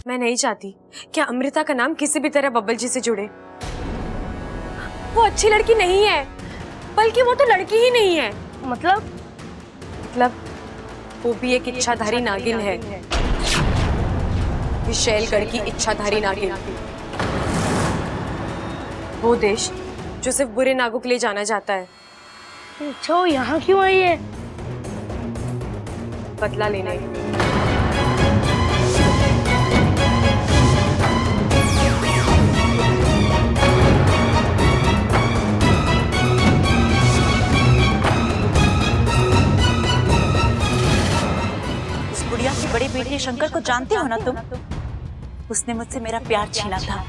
मैं नहीं चाहती कि अमृता का नाम किसी भी तरह बब्बल जी से जुड़े। वो अच्छी लड़की नहीं है, बल्कि वो तो लड़की ही नहीं है। मतलब वो भी एक इच्छाधारी नागिन है, विशैलगढ़ की इच्छाधारी नागिन। वो देश जो सिर्फ बुरे नागों के लिए जाना जाता है। अच्छा, वो यहाँ क्यों आई है? बदला लेने। उस बुढ़िया की बड़ी बेटी शंकर को जानते हो ना तुम? उसने मुझसे मेरा प्यार छीना था,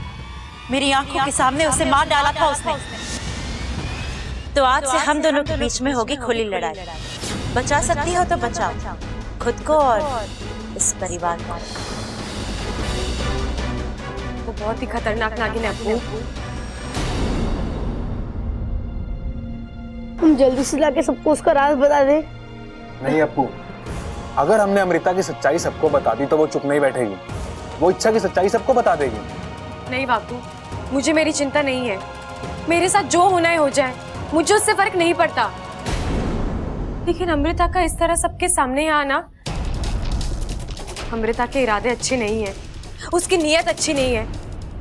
मेरी आंखों के सामने उसे मार डाला था उसने। तो आज से हम दोनों के बीच में होगी खुली लड़ाई। बचा सकती हो तो बचाओ खुद को और इस परिवार को। वो बहुत ही खतरनाक नागिन है अप्पू। तुम जल्दी से लाके सबको उसका राज बता दे। नहीं अप्पू, अगर हमने अमृता की सच्चाई सबको बता दी तो वो चुप नहीं बैठेगी। वो इच्छा की सच्चाई सबको बता देगी। नहीं बापू, मुझे मेरी चिंता नहीं है। मेरे साथ जो होना है हो जाए, मुझे उससे फर्क नहीं पड़ता। लेकिन अमृता का इस तरह सबके सामने आना, अमृता के इरादे अच्छे नहीं है, उसकी नीयत अच्छी नहीं है।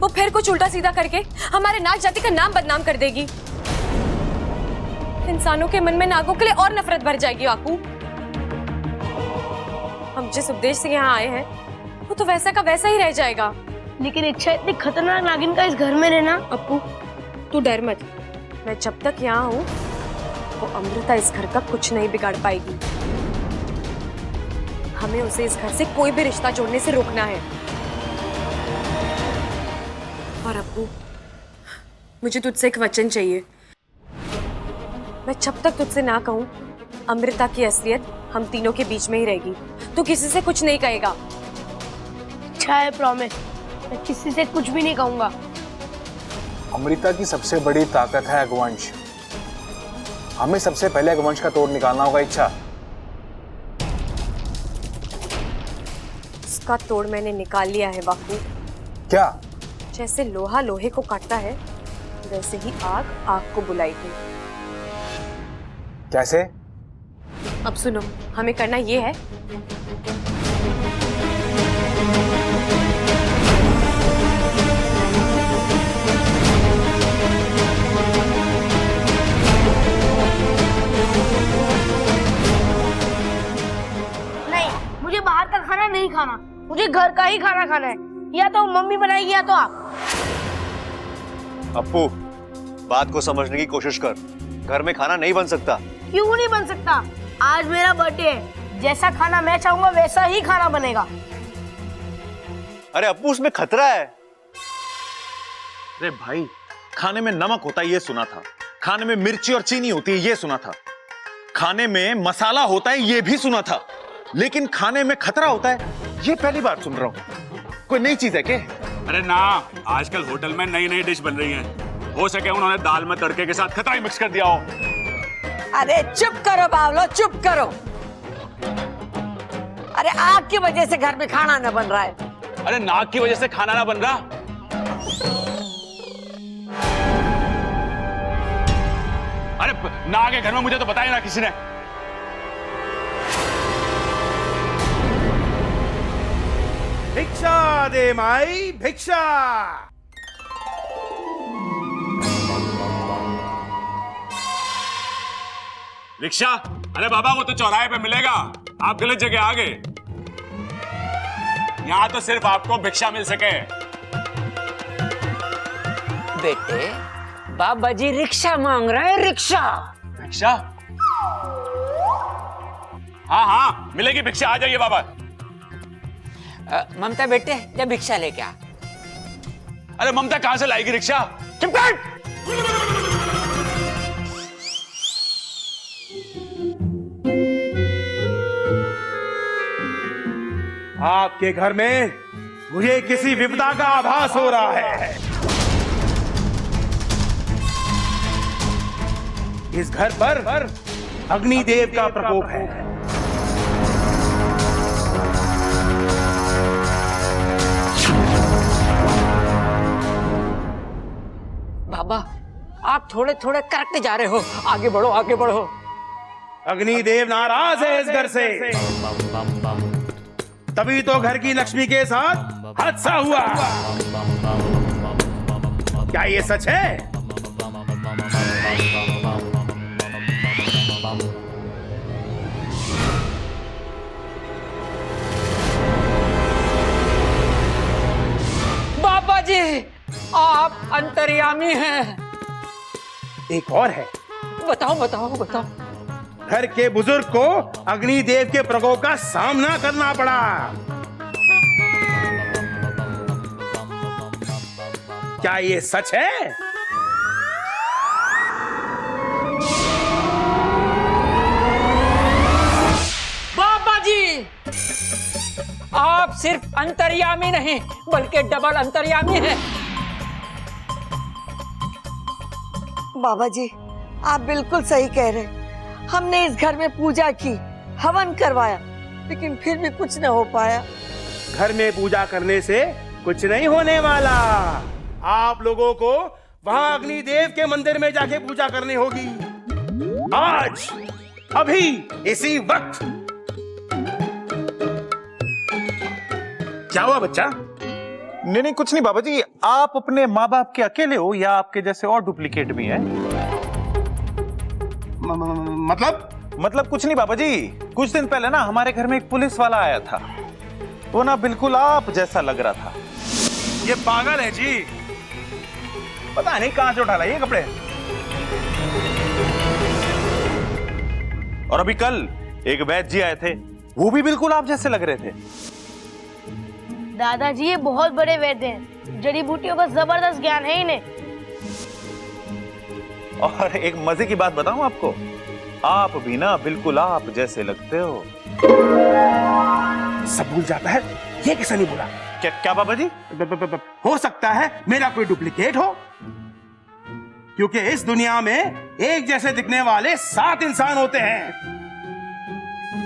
वो फिर कुछ उल्टा सीधा करके हमारे नाग जाति का नाम बदनाम कर देगी। इंसानों के मन में नागों के लिए और नफरत भर जाएगी बापू। हम जिस उद्देश्य से यहाँ आए हैं, वो तो वैसा का वैसा ही रह जाएगा। लेकिन इच्छा इतनी खतरनाक नागिन का इस घर में रहना। अप्पू, तू डर मत। मैं जब तक यहाँ हूँ, वो अमृता इस घर का कुछ नहीं बिगाड़ पाएगी। हमें उसे इस घर से कोई भी रिश्ता जोड़ने से रोकना है। और अप्पू, मुझे तुझसे एक वचन चाहिए। मैं जब तक तुझसे ना कहूँ, अमृता की असलियत हम तीनों के बीच में ही रहेगी। तू किसी से कुछ नहीं कहेगा। अच्छा है, प्रॉमिस। मैं किसी से कुछ भी नहीं कहूंगा। अमृता की सबसे बड़ी ताकत है अगवंश। हमें सबसे पहले अगवंश का तोड़ निकालना होगा। इच्छा, उसका तोड़ मैंने निकाल लिया है बापू। क्या? जैसे लोहा लोहे को काटता है, वैसे ही आग आग को बुलाएगी। कैसे? अब सुनो, हमें करना ये है, नहीं, मुझे बाहर का खाना नहीं खाना। मुझे घर का ही खाना खाना है। या तो मम्मी बनाएगी या तो आप। अप्पू, बात को समझने की कोशिश कर। घर में खाना नहीं बन सकता। क्यों नहीं बन सकता? आज मेरा बर्थडे है। जैसा खाना मैं चाहूंगा वैसा ही खाना बनेगा। अरे अप्पू, उसमें खतरा है। अरे भाई, खाने में नमक होता है ये सुना था, खाने में मिर्ची और चीनी होती है ये सुना था, खाने में मसाला होता है ये भी सुना था, लेकिन खाने में खतरा होता है ये पहली बार सुन रहा हूं। कोई नई चीज है क्या? अरे ना, आजकल होटल में नई नई डिश बन रही हैं। हो सके उन्होंने दाल में तड़के के साथ खतरा ही मिक्स कर दिया हो। अरे चुप करो बावलो, चुप करो। अरे आग की वजह से घर में खाना न बन रहा है। अरे नाक की वजह से खाना ना बन रहा। अरे नाग के घर में मुझे तो बताया ना किसी ने। भिक्षा दे माई, भिक्षा। रिक्शा? अरे बाबा, वो तो चौराहे पे मिलेगा। आप गलत जगह आ गए। यहाँ तो सिर्फ आपको भिक्षा मिल सके। बेटे, बाबा जी रिक्शा मांग रहे हैं। रिक्शा? भिक्षा? हाँ हाँ, मिलेगी भिक्षा। आ जाइए बाबा। ममता बेटे, जा भिक्षा लेके आ। अरे ममता कहां से लाएगी रिक्शा? चुप कर। आपके घर में मुझे किसी विपदा का आभास हो रहा है। इस घर पर अग्निदेव का प्रकोप है। आप थोड़े थोड़े करते जा रहे हो। आगे बढ़ो, आगे बढ़ो। अग्निदेव नाराज है इस घर से, तभी तो घर की लक्ष्मी के साथ हादसा हुआ। क्या ये सच है? बाबा जी, आप अंतर्यामी हैं। एक और है। बताओ बताओ बताओ। घर के बुजुर्ग को अग्निदेव के प्रकोप का सामना करना पड़ा। क्या ये सच है? बाबा जी, आप सिर्फ अंतर्यामी नहीं बल्कि डबल अंतर्यामी हैं। बाबा जी, आप बिल्कुल सही कह रहे हैं। हमने इस घर में पूजा की, हवन करवाया, लेकिन फिर भी कुछ न हो पाया। घर में पूजा करने से कुछ नहीं होने वाला। आप लोगों को वहां अग्निदेव के मंदिर में जाके पूजा करनी होगी। आज, अभी, इसी वक्त। क्या हुआ बच्चा? नहीं कुछ नहीं बाबा जी, आप अपने माँ बाप के अकेले हो या आपके जैसे और डुप्लीकेट भी हैं? मतलब कुछ नहीं बाबा जी, कुछ दिन पहले ना हमारे घर में एक पुलिस वाला आया था। वो ना बिल्कुल आप जैसा लग रहा था। ये पागल है जी, पता नहीं कहां से उठा लाए ये कपड़े। और अभी कल एक वैद्य जी आए थे, वो भी बिल्कुल आप जैसे लग रहे थे। दादाजी ये बहुत बड़े वैद्य हैं, जड़ी बूटियों का जबरदस्त ज्ञान है इन्हें। और एक मजे की बात बताऊं आपको, आप भी ना बिल्कुल आप जैसे लगते हो। सब भूल जाता है, ये कैसे नहीं भूला? क्या बाबा जी? हो सकता है मेरा कोई डुप्लीकेट हो, क्योंकि इस दुनिया में एक जैसे दिखने वाले 7 इंसान होते हैं।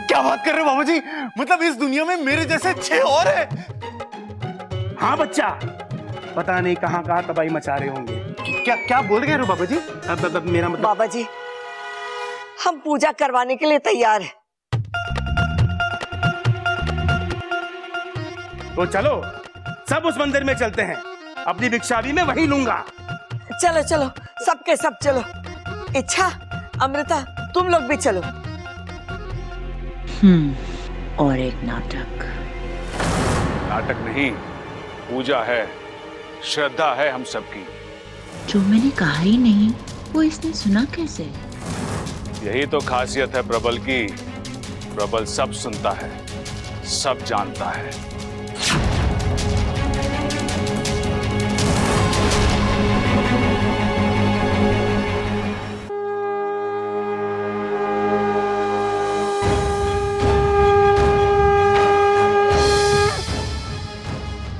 क्या बात कर रहे हो बाबा जी? मतलब इस दुनिया में मेरे जैसे 6 और हैं? हाँ बच्चा, पता नहीं कहां कहां तबाही मचा रहे होंगे। क्या बोल रहे हो बाबा जी? मेरा मतलब बाबा जी, हम पूजा करवाने के लिए तैयार हैं। तो चलो सब उस मंदिर में चलते हैं, अपनी भिक्षा भी मैं वही लूंगा। चलो चलो, सबके सब चलो। इच्छा, अमृता, तुम लोग भी चलो। और एक नाटक। नाटक नहीं, पूजा है, श्रद्धा है हम सबकी। जो मैंने कहा ही नहीं, वो इसने सुना कैसे? यही तो खासियत है प्रबल की। प्रबल सब सुनता है, सब जानता है।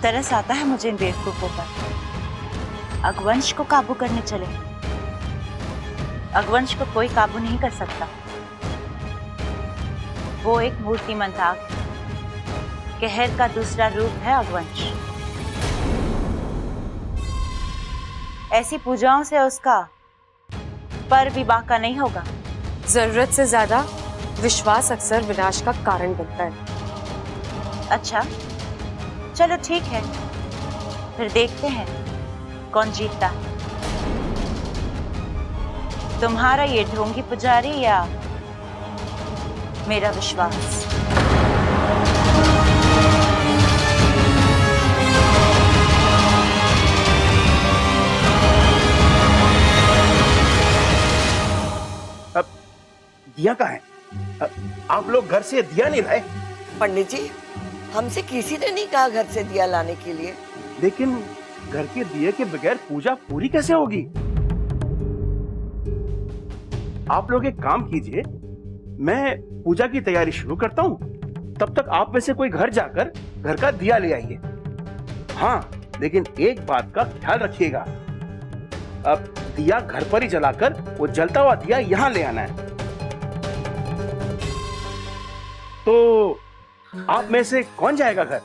तरस आता है मुझे इन बेवकूफों पर। अगवंश को काबू करने चले। अगवंश को कोई काबू नहीं कर सकता। वो एक मूर्तिमंत आग है। कहर का दूसरा रूप है अगवंश। ऐसी पूजाओं से उसका पर विवाह का नहीं होगा। जरूरत से ज्यादा विश्वास अक्सर विनाश का कारण बनता है। अच्छा, चलो ठीक है, फिर देखते हैं कौन जीतता है, तुम्हारा ये ढोंगी पुजारी या मेरा विश्वास। अब दिया कहाँ है? आप लोग घर से दिया नहीं लाए? पंडित जी, हमसे किसी ने नहीं कहा घर से दिया लाने के लिए। लेकिन घर के दिए के बगैर पूजा पूरी कैसे होगी? आप लोग एक काम कीजिए, मैं पूजा की तैयारी शुरू करता हूँ, तब तक आप में से कोई घर जाकर घर का दिया ले आइए। हाँ, लेकिन एक बात का ख्याल रखिएगा, अब दिया घर पर ही जलाकर वो जलता हुआ दिया यहाँ ले आना है। तो आप में से कौन जाएगा घर?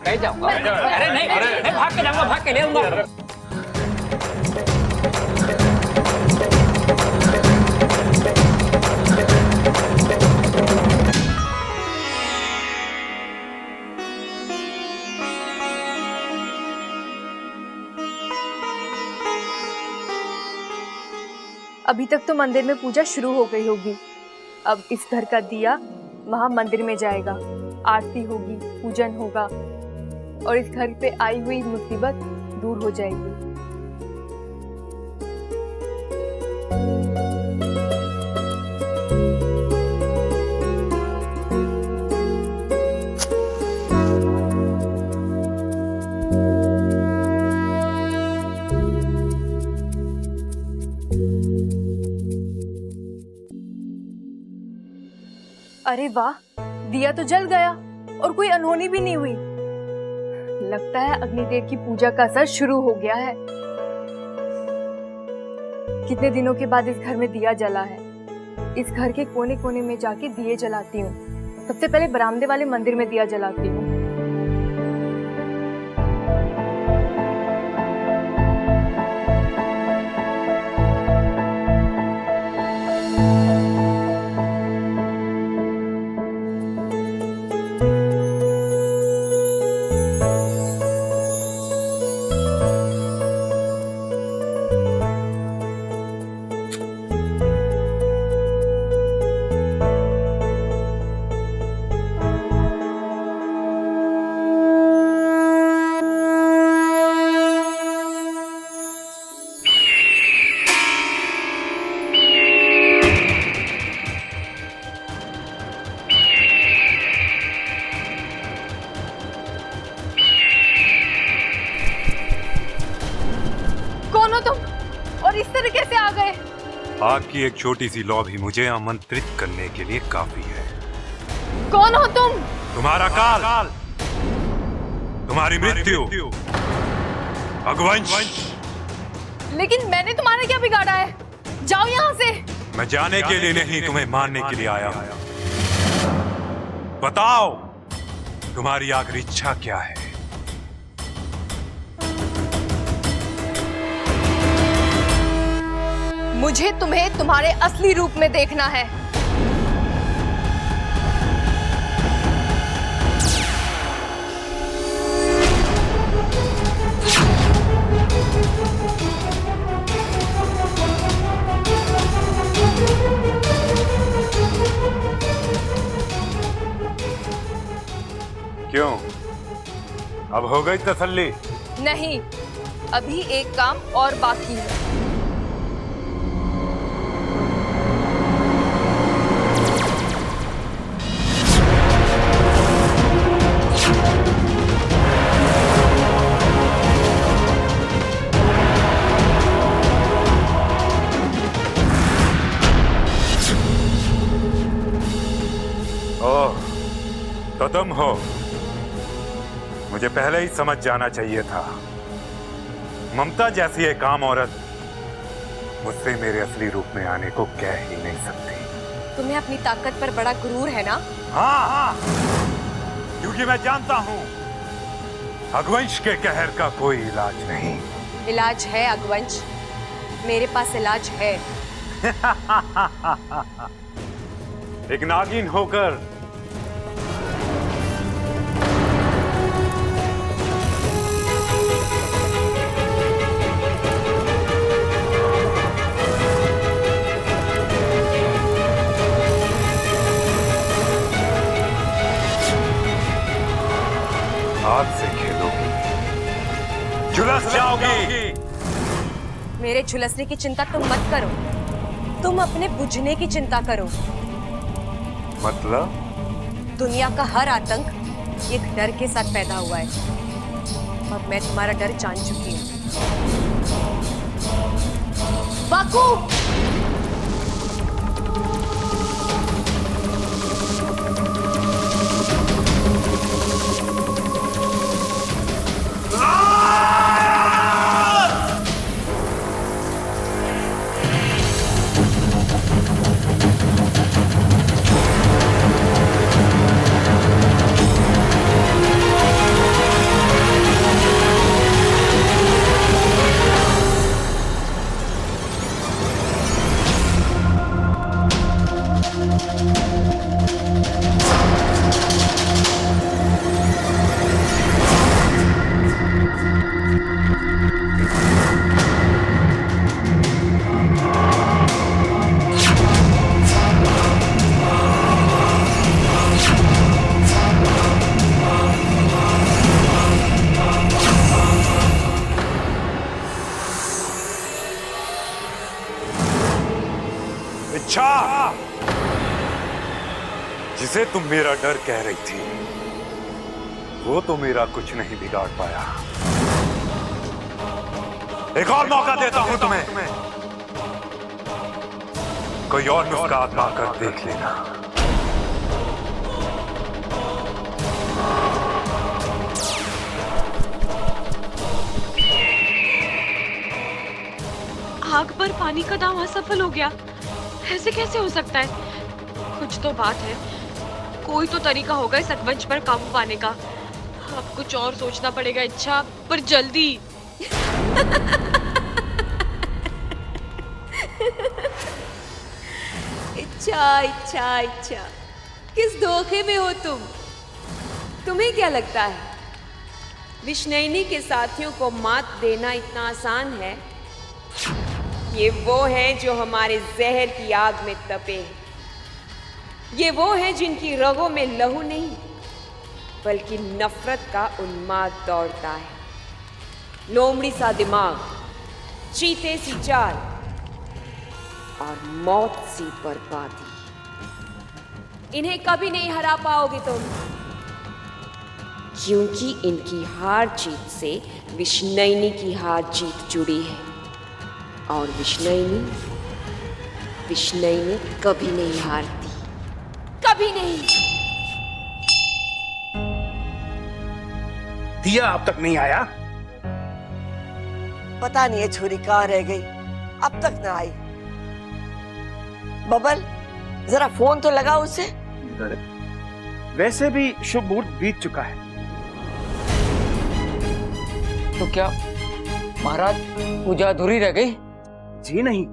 मैं जाऊंगा। अरे नहीं, मैं भाग के जाऊंगा, भाग के ले आऊंगा। अभी तक तो मंदिर में पूजा शुरू हो गई होगी। अब इस घर का दिया वहां मंदिर में जाएगा, आरती होगी, पूजन होगा और इस घर पे आई हुई मुसीबत दूर हो जाएगी। अरे वाह, दिया तो जल गया और कोई अनहोनी भी नहीं हुई। लगता है अग्निदेव की पूजा का असर शुरू हो गया है। कितने दिनों के बाद इस घर में दिया जला है। इस घर के कोने कोने में जाके दिए जलाती हूँ। सबसे पहले बरामदे वाले मंदिर में दिया जलाती हूँ। आग की एक छोटी सी लौ भी मुझे आमंत्रित करने के लिए काफी है। कौन हो तुम? तुम्हारा काल, तुम्हारी मृत्यु, अग्निवंश। लेकिन मैंने तुम्हारा क्या बिगाड़ा है? जाओ यहाँ से। मैं जाने के लिए नहीं, तुम्हें मारने के लिए आया हूं। बताओ तुम्हारी आखिरी इच्छा क्या है? मुझे तुम्हें तुम्हारे असली रूप में देखना है। क्यों, अब हो गई तसल्ली? नहीं, अभी एक काम और बाकी है। तो तुम हो। मुझे पहले ही समझ जाना चाहिए था। ममता जैसी एक आम औरत मुझसे मेरे असली रूप में आने को कह ही नहीं सकती। तुम्हें अपनी ताकत पर बड़ा गुरूर है ना? हाँ, क्योंकि मैं जानता हूँ अग्निवंश के कहर का कोई इलाज नहीं। इलाज है अग्निवंश, मेरे पास इलाज है। एक नागिन होकर आग से खेलोगी, झुलस जाओगी। मेरे झुलसने की चिंता तुम मत करो, तुम अपने बुझने की चिंता करो। मतलब? दुनिया का हर आतंक एक डर के साथ पैदा हुआ है और मैं तुम्हारा डर जान चुकी हूँ। बाकू! जिसे तुम मेरा डर कह रही थी, वो तो मेरा कुछ नहीं बिगाड़ पाया। एक और मौका देता हूं तुम्हें, कोई और नुस्खा आजमा कर देख लेना। आग पर पानी का दांव असफल हो गया। ऐसे कैसे हो सकता है? कुछ तो बात है। कोई तो तरीका होगा इस अकवंश पर काबू पाने का। अब कुछ और सोचना पड़ेगा इच्छा, पर जल्दी। इच्छा इच्छा इच्छा, किस धोखे में हो तुम? तुम्हें क्या लगता है विष्णुनी के साथियों को मात देना इतना आसान है? ये वो हैं जो हमारे जहर की आग में तपे हैं। ये वो हैं जिनकी रगों में लहू नहीं बल्कि नफरत का उन्माद दौड़ता है। लोमड़ी सा दिमाग, चीते सी चाल और मौत सी बर्बादी। इन्हें कभी नहीं हरा पाओगे तुम, क्योंकि इनकी हार जीत से विष्णुनी की हार जीत जुड़ी है। और विष्णुनी कभी नहीं हारती, कभी नहीं। दिया अब तक नहीं आया? पता नहीं ये छुरी कहाँ रह गई, अब तक ना आई। बबल, जरा फोन तो लगा उसे। वैसे भी शुभ मुहूर्त बीत चुका है। तो क्या महाराज पूजा अधूरी रह गई? जी नहीं,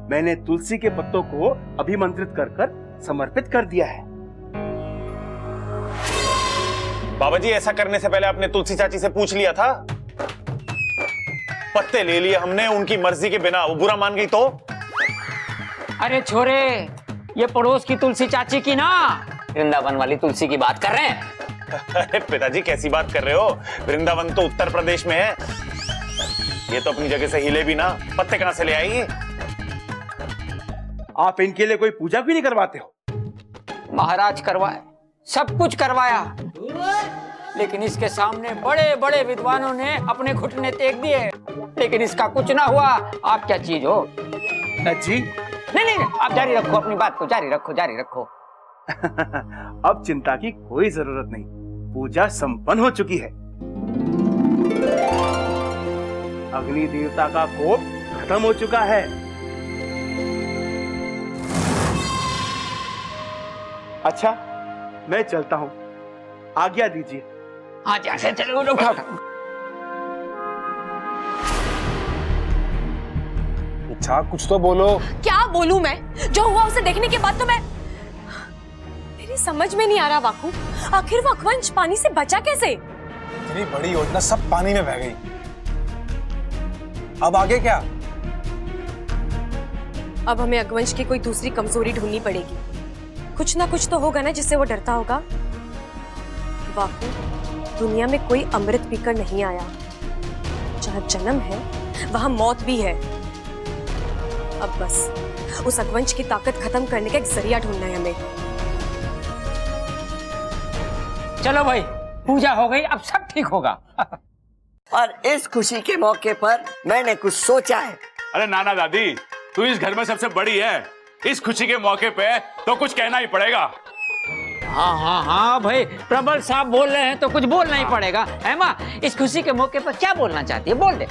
मैंने तुलसी के पत्तों को अभिमंत्रित कर कर समर्पित कर दिया है। बाबा जी, ऐसा करने से पहले आपने तुलसी चाची से पूछ लिया था? पत्ते ले लिए हमने उनकी मर्जी के बिना, वो बुरा मान गई तो? अरे छोरे, ये पड़ोस की तुलसी चाची की ना, वृंदावन वाली तुलसी की बात कर रहे हैं। अरे पिताजी, कैसी बात कर रहे हो? वृंदावन तो उत्तर प्रदेश में है। ये तो अपनी जगह से हिले भी ना, पत्ते कहां से ले आएगी? आप इनके लिए कोई पूजा क्यों नहीं करवाते हो? महाराज करवाए, सब कुछ करवाया, लेकिन इसके सामने बड़े बड़े विद्वानों ने अपने घुटने टेक दिए, लेकिन इसका कुछ ना हुआ। आप क्या चीज हो? जी नहीं, आप जारी रखो, अपनी बात को जारी रखो। अब चिंता की कोई जरूरत नहीं, पूजा संपन्न हो चुकी है। अग्नि देवता का कोप खत्म हो चुका है। अच्छा, मैं चलता हूँ, आज्ञा दीजिए। हाँ, जैसे चलो, उठो। इच्छा, कुछ तो बोलो। क्या बोलूं मैं? जो हुआ उसे देखने के बाद तो मेरी समझ में नहीं आ रहा वाकू, आखिर वो अकवंश पानी से बचा कैसे? इतनी बड़ी योजना सब पानी में बह गई। अब आगे क्या? अब हमें अकवंश की कोई दूसरी कमजोरी ढूंढनी पड़ेगी। कुछ ना कुछ तो होगा ना जिससे वो डरता होगा। वाकू, दुनिया में कोई अमृत पीकर नहीं आया। जहां जन्म है वहां मौत भी है। अब बस उस अकवंश की ताकत खत्म करने का एक जरिया ढूंढना है हमें। चलो भाई, पूजा हो गई, अब सब ठीक होगा। और इस खुशी के मौके पर मैंने कुछ सोचा है। अरे नाना दादी, तू इस घर में सबसे बड़ी है, इस खुशी के मौके पे तो कुछ कहना ही पड़ेगा। हाँ भाई, प्रबल साहब बोल रहे हैं तो कुछ बोलना ही पड़ेगा, है माँ? इस खुशी के मौके पर क्या बोलना चाहती है, बोल दे।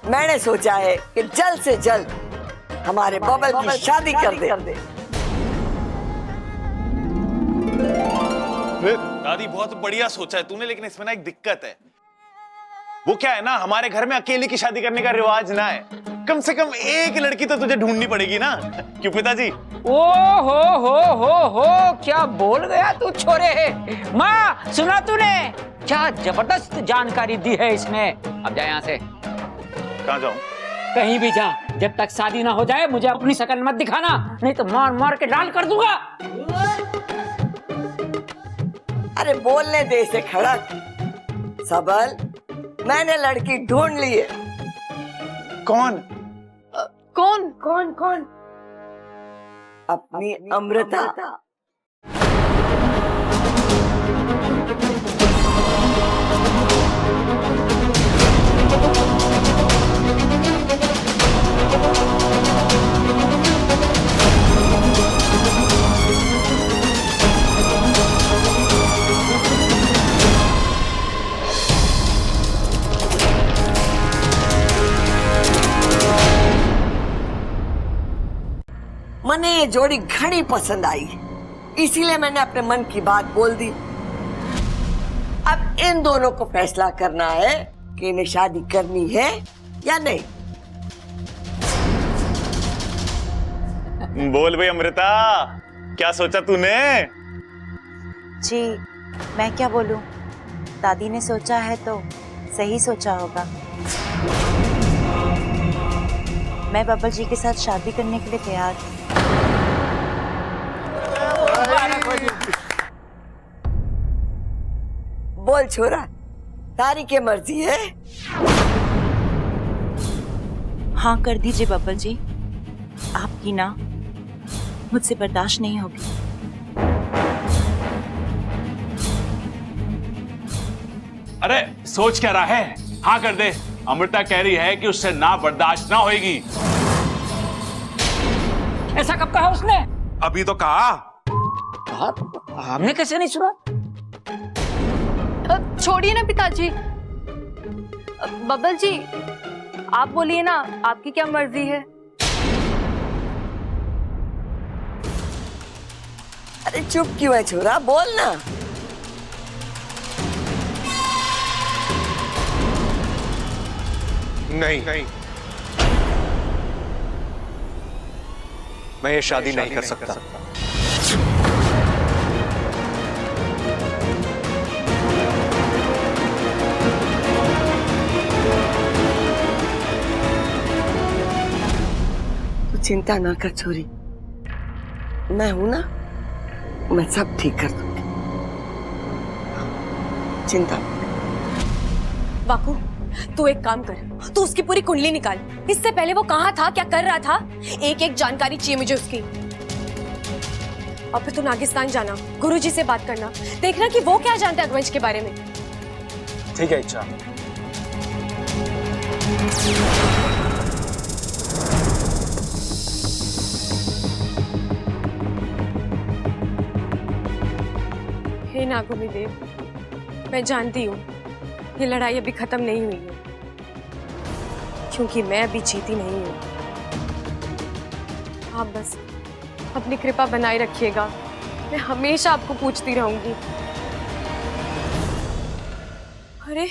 मैंने सोचा है कि जल्द से जल्द हमारे बबल की शादी कर दे। दादी, बहुत बढ़िया सोचा है तूने, लेकिन इसमें ना एक दिक्कत है। वो क्या है ना, हमारे घर में अकेले की शादी करने का रिवाज ना है। कम से कम एक लड़की तो तुझे ढूंढनी पड़ेगी ना, क्यों पिताजी? ओ हो, क्या बोल गया तू छोरे। माँ, सुना तूने? क्या जबरदस्त जानकारी दी है इसने। अब जा यहाँ से। कहाँ जाऊं? कहीं भी जा, जब तक शादी ना हो जाए मुझे अपनी शक्ल मत दिखाना, नहीं तो मार मार के लाल कर दूंगा। अरे बोलने दे इसे खड़क। सबल, मैंने लड़की ढूंढ ली है। कौन? कौन? अपनी अमृता। ये जोड़ी घनी पसंद आई, इसीलिए मैंने अपने मन की बात बोल दी। अब इन दोनों को फैसला करना है कि इन्हें शादी करनी है या नहीं। बोल भाई अमृता, क्या सोचा तूने? जी मैं क्या बोलूं, दादी ने सोचा है तो सही सोचा होगा। मैं बब्बल जी के साथ शादी करने के लिए तैयार हूँ। बोल छोरा, तारी की मर्जी है। हाँ कर दीजिए बब्बल जी, आपकी ना मुझसे बर्दाश्त नहीं होगी। अरे सोच क्या रहा है, हाँ कर दे। अमृता कह रही है कि उससे ना बर्दाश्त ना होएगी। ऐसा कब कहा उसने? अभी तो कहा। हमने कैसे नहीं सुना? छोड़िए ना पिताजी। बब्बल जी आप बोलिए ना, आपकी क्या मर्जी है? अरे चुप क्यों है छोरा, बोल ना। नहीं, मैं ये शादी नहीं कर सकता। तू चिंता ना कर छोरी, मैं हूं ना, मैं सब ठीक कर दूंगी, चिंता मत। वाकू तू एक काम कर, तू उसकी पूरी कुंडली निकाल। इससे पहले वो कहाँ था, क्या कर रहा था, एक एक जानकारी चाहिए मुझे उसकी। और फिर तू नागिस्तान जाना, गुरुजी से बात करना, देखना कि वो क्या जानते हैं रघुवंश के बारे में। ठीक है इच्छा। हे नागुनी देव, मैं जानती हूँ ये लड़ाई अभी खत्म नहीं हुई है, क्योंकि मैं अभी जीती नहीं हूँ। आप बस अपनी कृपा बनाए रखिएगा, मैं हमेशा आपको पूछती रहूंगी। अरे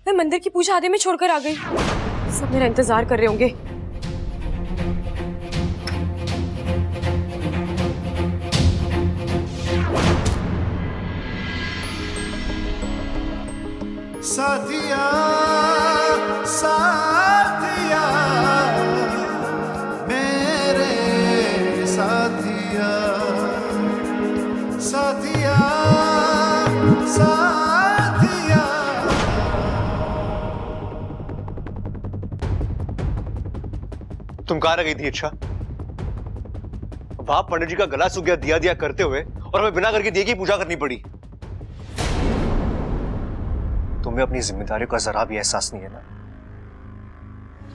मैं मंदिर की पूजा आधे में छोड़कर आ गई, सब मेरा इंतजार कर रहे होंगे। साथिया साथिया मेरे साथिया, साथिया साथिया। तुम कहाँ रह गई थी इच्छा? वहां पंडित जी का गला सूख गया दिया दिया करते हुए, और हमें बिना करके दिए की पूजा करनी पड़ी। तुम्हें अपनी जिम्मेदारी का जरा भी एहसास नहीं है ना?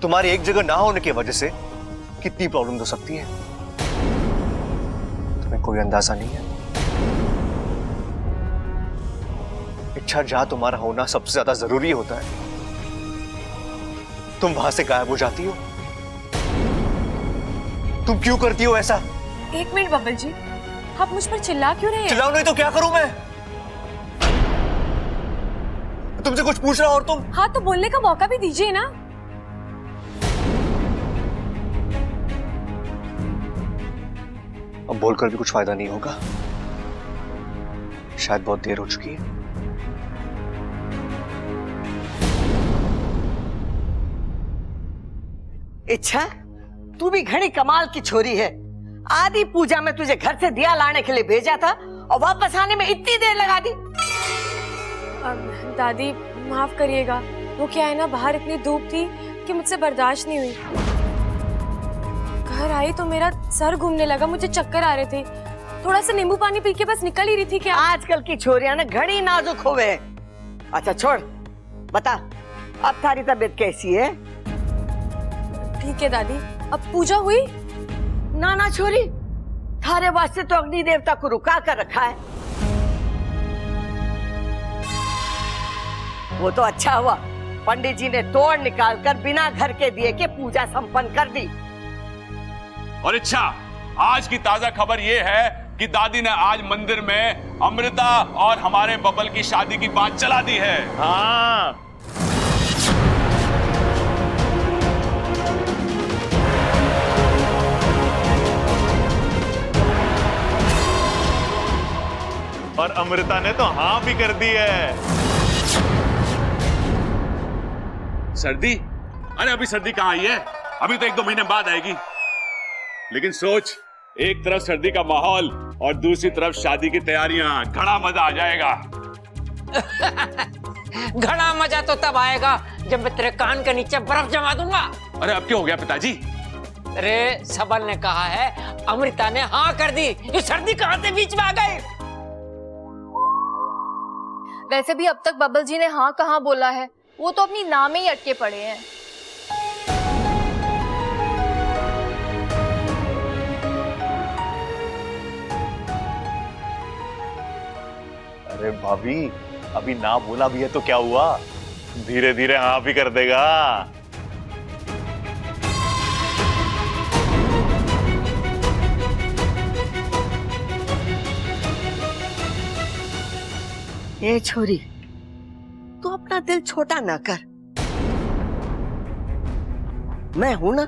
तुम्हारे एक जगह ना होने की वजह से कितनी प्रॉब्लम हो सकती है, तुम्हें कोई अंदाजा नहीं है। इच्छा, जहां तुम्हारा होना सबसे ज्यादा जरूरी होता है, तुम वहां से गायब हो जाती हो। तुम क्यों करती हो ऐसा? एक मिनट बब्बल जी, आप मुझ पर चिल्ला क्यों रहे हैं? चिल्लाओ नहीं तो क्या करूं मैं? तुमसे कुछ पूछ रहा और तुम? हाँ तो बोलने का मौका भी दीजिए ना। अब बोलकर भी कुछ फायदा नहीं होगा, शायद बहुत देर हो चुकी है। इच्छा, तू भी घनी कमाल की छोरी है। आदि पूजा में तुझे घर से दिया लाने के लिए भेजा था और वापस आने में इतनी देर लगा दी। दादी माफ करिएगा, वो क्या है ना, बाहर इतनी धूप थी कि मुझसे बर्दाश्त नहीं हुई। घर आई तो मेरा सर घूमने लगा, मुझे चक्कर आ रहे थे। थोड़ा सा नींबू पानी पी के बस निकल ही रही थी। क्या आजकल की छोरियां ना घड़ी नाजुक हुए। अच्छा छोड़, बता अब थारी तबीयत कैसी है? ठीक है दादी। अब पूजा हुई? ना ना छोरी, थारे वास्ते तो अग्नि देवता को रुका कर रखा है। वो तो अच्छा हुआ पंडित जी ने तोड़ निकाल कर बिना घर के दिए के पूजा संपन्न कर दी। और इच्छा, आज की ताजा खबर यह है कि दादी ने आज मंदिर में अमृता और हमारे बबल की शादी की बात चला दी है। हाँ, और अमृता ने तो हाँ भी कर दी है। सर्दी? अरे अभी सर्दी कहां आई है, अभी तो 1-2 महीने बाद आएगी। लेकिन सोच, एक तरफ सर्दी का माहौल और दूसरी तरफ शादी की तैयारियां, घना मजा आ जाएगा। घना मजा तो तब आएगा जब मैं तेरे कान के नीचे बर्फ जमा दूंगा। अरे अब क्या हो गया पिताजी? अरे सबल ने कहा है, अमृता ने हाँ कर दी। ये सर्दी कहां से बीच में आ गई? वैसे भी अब तक बबल जी ने हाँ कहाँ बोला है, वो तो अपनी नाम में ही अटके पड़े हैं। अरे भाभी, अभी ना बोला भी है तो क्या हुआ, धीरे धीरे हाँ भी कर देगा। ये छोरी, तू अपना दिल छोटा ना कर। मैं हूं ना,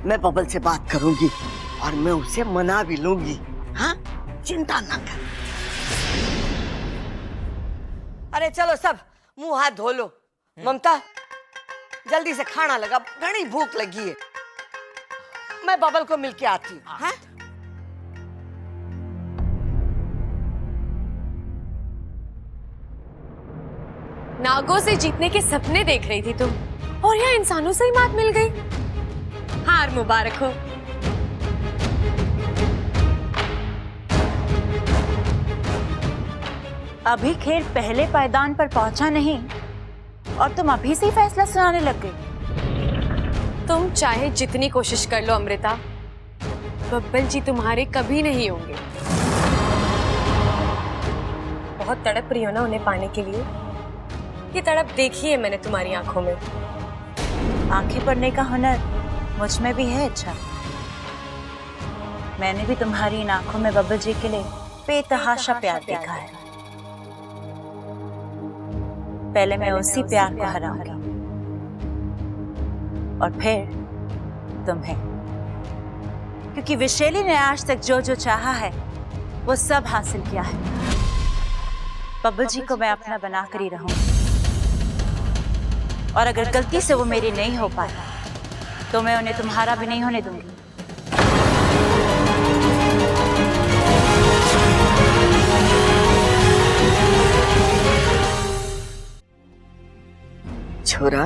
मैं बबल से बात करूंगी और मैं उसे मना भी लूंगी। हाँ, चिंता ना कर। अरे चलो सब मुंह हाथ धो लो। ममता, जल्दी से खाना लगा, घनी भूख लगी है। मैं बबल को मिलके आती हूँ। हाँ? नागों से जीतने के सपने देख रही थी तुम, और यहाँ इंसानों से ही मात मिल गई। हार मुबारक हो। अभी खेल पहले पायदान पर पहुंचा नहीं और तुम अभी से ही फैसला सुनाने लग गई। तुम चाहे जितनी कोशिश कर लो अमृता, बब्बल जी तुम्हारे कभी नहीं होंगे। बहुत तड़प रही हो ना उन्हें पाने के लिए। ये तड़प देखी है मैंने तुम्हारी आंखों में। आंखें पढ़ने का हुनर मुझ में भी है। अच्छा, मैंने भी तुम्हारी इन आंखों में बब्बल जी के लिए बेतहाशा प्यार देखा है। पहले मैं उसी प्यार को हराऊंगी और फिर तुम्हें, क्योंकि विशेली ने आज तक जो जो चाहा है वो सब हासिल किया है। बब्बल जी को मैं अपना बनाकर ही रहूंगी, और अगर गलती से वो मेरी नहीं हो पाया तो मैं उन्हें तुम्हारा भी नहीं होने दूंगी। छोरा,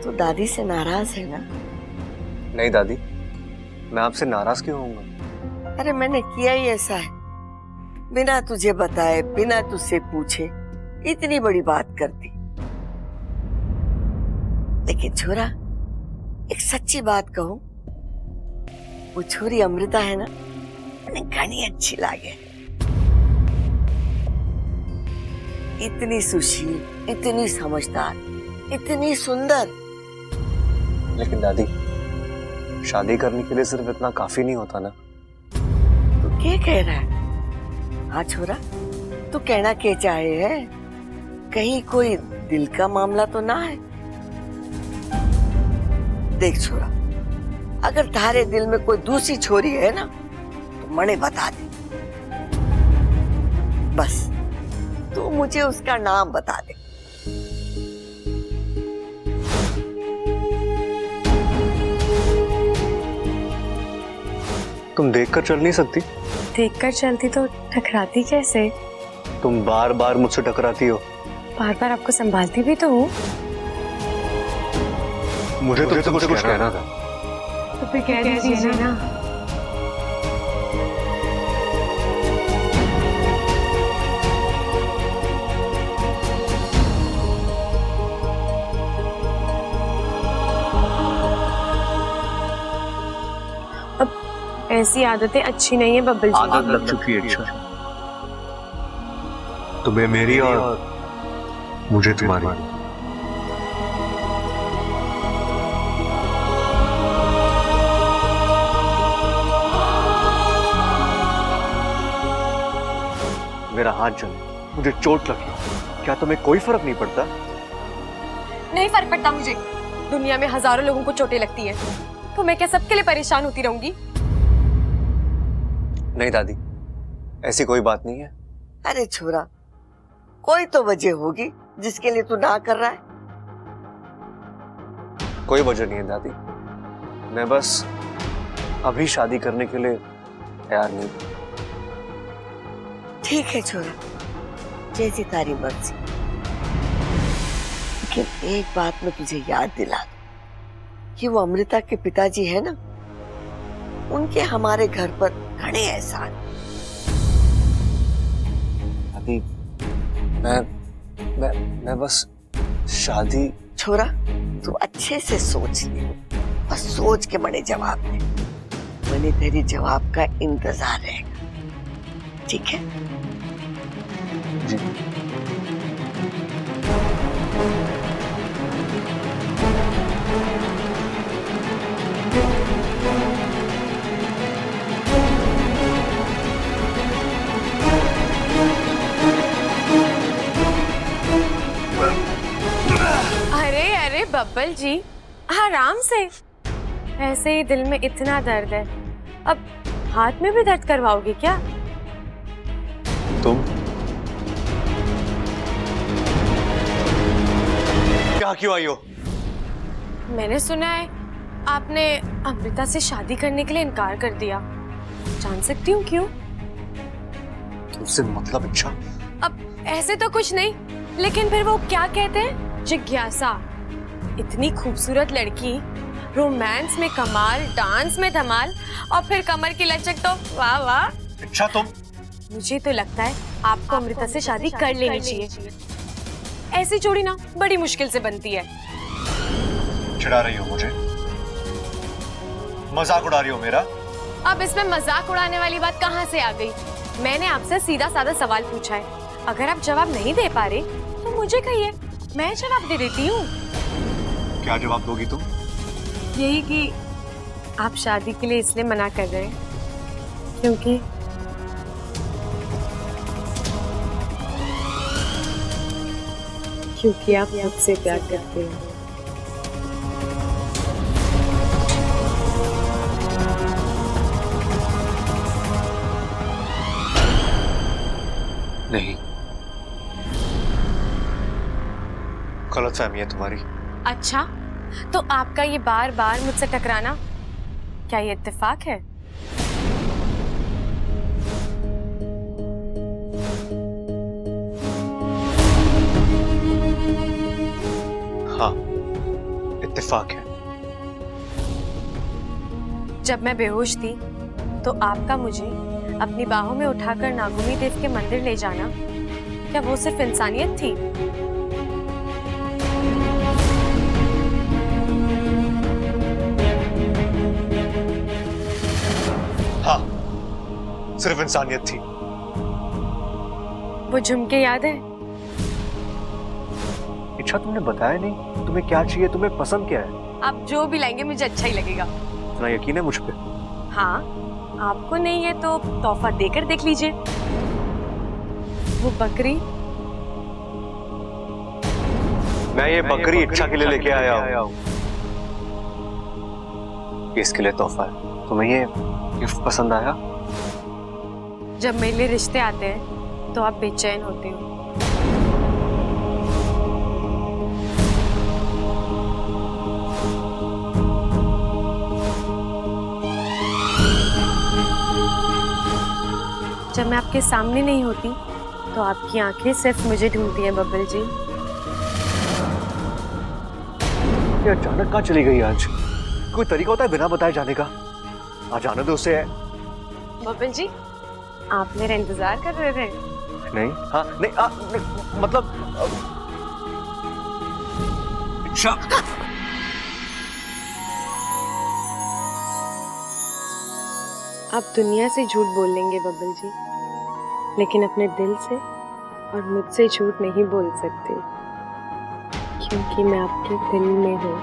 तो दादी से नाराज है ना? नहीं दादी, मैं आपसे नाराज क्यों होऊंगा? अरे मैंने किया ही ऐसा है, बिना तुझे बताए, बिना तुझसे पूछे इतनी बड़ी बात कर दी। लेकिन छोरा, एक सच्ची बात कहूं, वो छोरी अमृता है ना, मैंने घनी अच्छी लागे। इतनी सुशील, इतनी समझदार, इतनी सुंदर। लेकिन दादी, शादी करने के लिए सिर्फ इतना काफी नहीं होता ना। तू क्या कह रहा है? हाँ छोरा, तू कहना क्या चाहे है? कहीं कोई दिल का मामला तो ना है? देख छोरा, अगर तारे दिल में कोई दूसरी छोरी है ना, तो मने बता दे। बस तू मुझे उसका नाम बता दे। तुम देखकर चल नहीं सकती? देखकर चलती तो टकराती कैसे? तुम बार बार मुझसे टकराती हो। बार बार आपको संभालती भी तो हूँ। मुझे तुमसे कुछ कहना था। तो फिर कह दीजिए ना। अब ऐसी आदतें अच्छी नहीं है बब्बल जी। आदत लग चुकी है। अच्छा, तुम्हें मेरी और मुझे तुम्हारी। मेरा हाथ जले, मुझे चोट लगी, क्या तुम्हें कोई फर्क नहीं पड़ता? नहीं फर्क पड़ता मुझे। दुनिया में हजारों लोगों को चोटें लगती है, तो मैं क्या सबके लिए परेशान होती रहूंगी? नहीं दादी, ऐसी कोई बात नहीं है। अरे छोरा, कोई तो वजह होगी जिसके लिए तू ना कर रहा है। कोई वजह नहीं है दादी, मैं बस अभी शादी करने के लिए तैयार नहीं। ठीक है छोरा, जैसी तारी मर्जी। लेकिन एक बात मैं तुझे याद दिला दूं कि वो अमृता के पिताजी है ना, उनके हमारे घर पर घने एहसान। दादी, मैं बस शादी। छोरा, तू अच्छे से सोच ले, बस सोच के बड़े जवाब दे। मैंने तेरी जवाब का इंतजार रहेगा, ठीक है? जी। अरे अरे बब्बल जी, आराम से। ऐसे ही दिल में इतना दर्द है, अब हाथ में भी दर्द करवाओगे क्या? तुम क्या क्यों आई हो? मैंने सुना है आपने अमृता से शादी करने के लिए इनकार कर दिया। जान सकती हूँ क्यों? तुमसे मतलब इच्छा? अब ऐसे तो कुछ नहीं, लेकिन फिर वो क्या कहते हैं, जिज्ञासा। इतनी खूबसूरत लड़की, रोमांस में कमाल, डांस में धमाल, और फिर कमर की लचक तो वाह वाह। इच्छा तुम? मुझे तो लगता है आपको अमृता से शादी कर लेनी चाहिए। ऐसी जोड़ी ना बड़ी मुश्किल से बनती है। चिढ़ा रही हो मुझे? मजाक उड़ा रही हो मेरा? अब इसमें मजाक उड़ाने वाली बात कहाँ से आ गई? मैंने आपसे सीधा साधा सवाल पूछा है, अगर आप जवाब नहीं दे पा रहे तो मुझे कहिए, मैं जवाब दे देती हूँ। क्या जवाब दोगी तुम? यही कि आप शादी के लिए इसलिए मना कर रहे हैं क्योंकि आप मुझसे प्यार करते हैं। नहीं, गलतफहमी है तुम्हारी। अच्छा, तो आपका ये बार बार मुझसे टकराना, क्या ये इत्तेफाक है? हाँ, इत्तेफाक है। जब मैं बेहोश थी तो आपका मुझे अपनी बाहों में उठाकर नागुमी देव के मंदिर ले जाना, क्या वो सिर्फ इंसानियत थी? हाँ, सिर्फ इंसानियत थी। वो झुमके याद है? इच्छा, तुमने बताया नहीं तुम्हें क्या चाहिए, तुम्हें पसंद क्या है? आप जो भी लाएंगे मुझे अच्छा ही लगेगा। इतना यकीन है मुझ पे? हाँ, आपको नहीं है तो तोहफा देकर देख लीजिए। वो बकरी, मैं ये बकरी इच्छा के लिए लेके आया हूँ। इसके लिए तोहफा है। तुम्हें ये गिफ्ट पसंद आया? जब मेरे लिए रिश्ते आते हैं तो आप बेचैन होते हो। जब मैं आपके सामने नहीं होती तो आपकी आंखें सिर्फ मुझे ढूंढती हैं बब्बल जी। ये अचानक कहाँ चली गई आज? कोई तरीका होता है बिना बताए जाने का? आज आने दो उसे। बब्बल जी, आप मेरा इंतजार कर रहे थे? नहीं, हाँ, नहीं, मतलब इच्छा। आप दुनिया से झूठ बोल लेंगे बब्बल जी, लेकिन अपने दिल से और मुझसे झूठ नहीं बोल सकते, क्योंकि मैं आपके दिल में हूँ।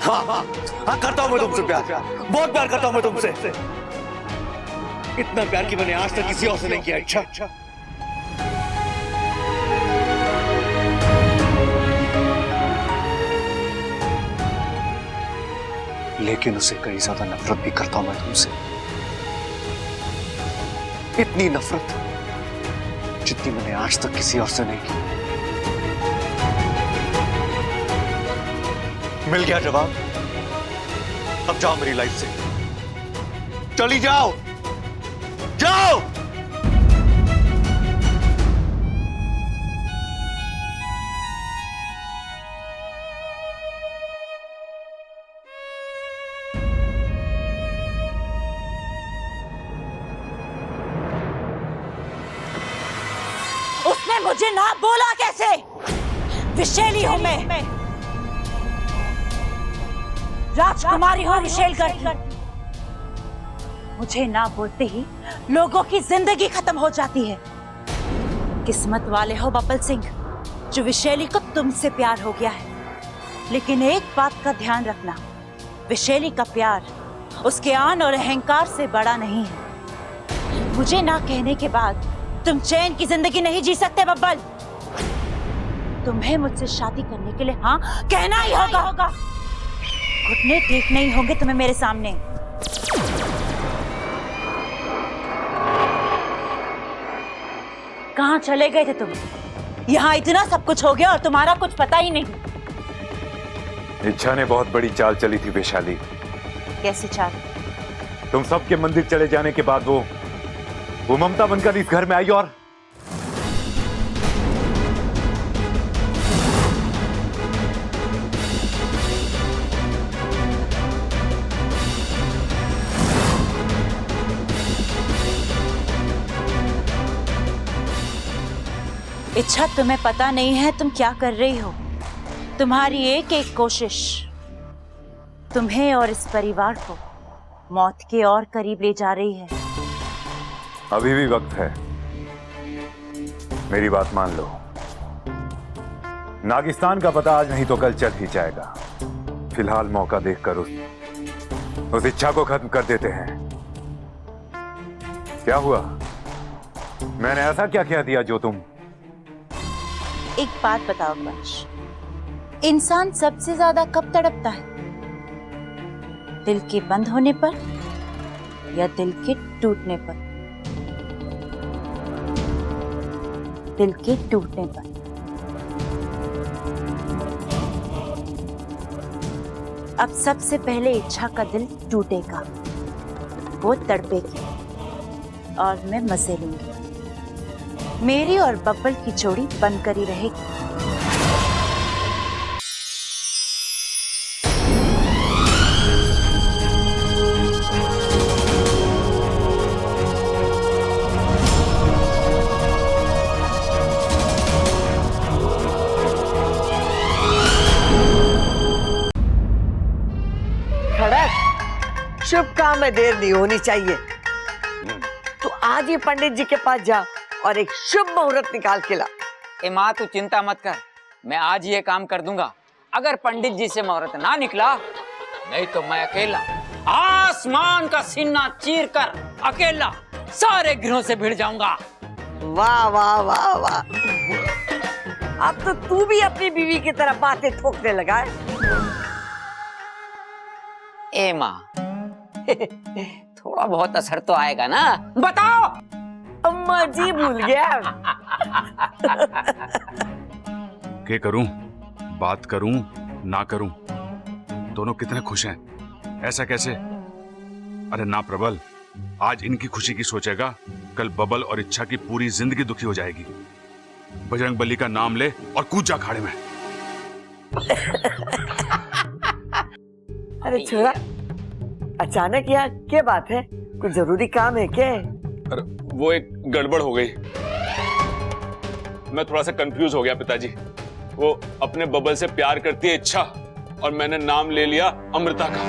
हाँ, हाँ, हाँ, करता हूँ मैं तुमसे प्यार, बहुत प्यार करता हूँ मैं तुमसे। इतना प्यार कि मैंने आज तक किसी और से नहीं किया। अच्छा लेकिन उसे कई ज्यादा नफरत भी करता हूं मैं तुमसे। इतनी नफरत जितनी मैंने आज तक किसी और से नहीं की। मिल गया जवाब। अब जाओ मेरी लाइफ से, चली जाओ, जाओ। उसने मुझे ना बोला कैसे? विशेली हूं मैं, राजकुमारी हूं विशेलगढ़। मुझे ना बोलते ही लोगों की जिंदगी खत्म हो जाती है। किस्मत वाले हो बब्बल सिंह, जो विशेली को तुमसे प्यार हो गया है। लेकिन एक बात का ध्यान रखना, विशेली का प्यार उसके आन और अहंकार से बड़ा नहीं है। मुझे ना कहने के बाद तुम चैन की जिंदगी नहीं जी सकते बब्बल। तुम्हें मुझसे शादी करने के लिए हाँ कहना ही होगा। घुटने ठीक नहीं होंगे तुम्हें मेरे सामने। कहाँ चले गए थे तुम? यहाँ इतना सब कुछ हो गया और तुम्हारा कुछ पता ही नहीं। इच्छा ने बहुत बड़ी चाल चली थी वैशाली। कैसी चाल? तुम सबके मंदिर चले जाने के बाद वो ममता बनकर इस घर में आई और इच्छा, तुम्हें पता नहीं है तुम क्या कर रही हो। तुम्हारी एक एक कोशिश तुम्हें और इस परिवार को मौत के और करीब ले जा रही है। अभी भी वक्त है, मेरी बात मान लो। नागिस्तान का पता आज नहीं तो कल चल ही जाएगा। फिलहाल मौका देखकर उस इच्छा को खत्म कर देते हैं। क्या हुआ? मैंने ऐसा क्या कह दिया जो तुम? एक बात बताओ वंश, इंसान सबसे ज्यादा कब तड़पता है? दिल के बंद होने पर या दिल के टूटने पर? दिल के टूटने पर। अब सबसे पहले इच्छा का दिल टूटेगा, वो तड़पेगी और मैं मजे लूंगी। मेरी और बब्बल की जोड़ी बनकर ही रहेगी। खड़क, शुभ काम में देर नहीं होनी चाहिए। तो आज ही पंडित जी के पास जा और एक शुभ मुहूर्त निकाल के ला। ए माँ, तू चिंता मत कर, मैं आज ये काम कर दूंगा। अगर पंडित जी से मुहूर्त ना निकला, नहीं तो मैं अकेला आसमान का सीना चीर कर अकेला सारे ग्रहों से भिड़ जाऊंगा। वाह वाह वाह वाह, अब तो तू भी अपनी बीवी की तरह बातें ठोकने लगा है। ए माँ, थोड़ा बहुत असर तो आएगा ना, बताओ। अम्मा जी भूल गया। क्या करूं, बात करूं ना करूं, दोनों कितने खुश हैं। ऐसा कैसे? अरे ना प्रबल, आज इनकी खुशी की सोचेगा, कल बबल और इच्छा की पूरी जिंदगी दुखी हो जाएगी। बजरंग बली का नाम ले और कूद जा खाड़े में। अरे छोरा, अचानक यहाँ क्या बात है? कुछ जरूरी काम है क्या? अरे वो एक गड़बड़ हो गई, मैं थोड़ा सा कंफ्यूज हो गया पिताजी। वो अपने बबल से प्यार करती है इच्छा, और मैंने नाम ले लिया अमृता का।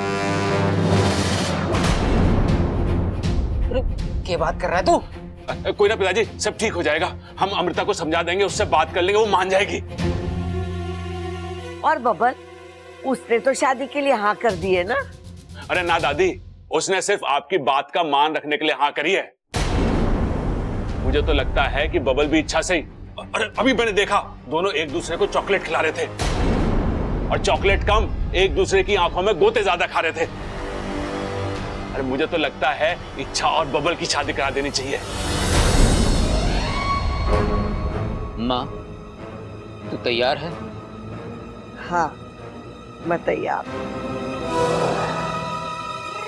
क्या बात कर रहा है तू? कोई ना पिताजी, सब ठीक हो जाएगा। हम अमृता को समझा देंगे, उससे बात कर लेंगे, वो मान जाएगी। और बबल, उसने तो शादी के लिए हाँ कर दी है ना? अरे ना दादी, उसने सिर्फ आपकी बात का मान रखने के लिए हाँ करी है। मुझे तो लगता है कि बबल भी इच्छा से ही, अरे अभी मैंने देखा दोनों एक दूसरे को चॉकलेट खिला रहे थे, और चॉकलेट कम एक दूसरे की आंखों में गोते ज्यादा खा रहे थे। अरे मुझे तो लगता है इच्छा और बबल की शादी करा देनी चाहिए। माँ, तू तैयार है? हाँ, मैं तैयार।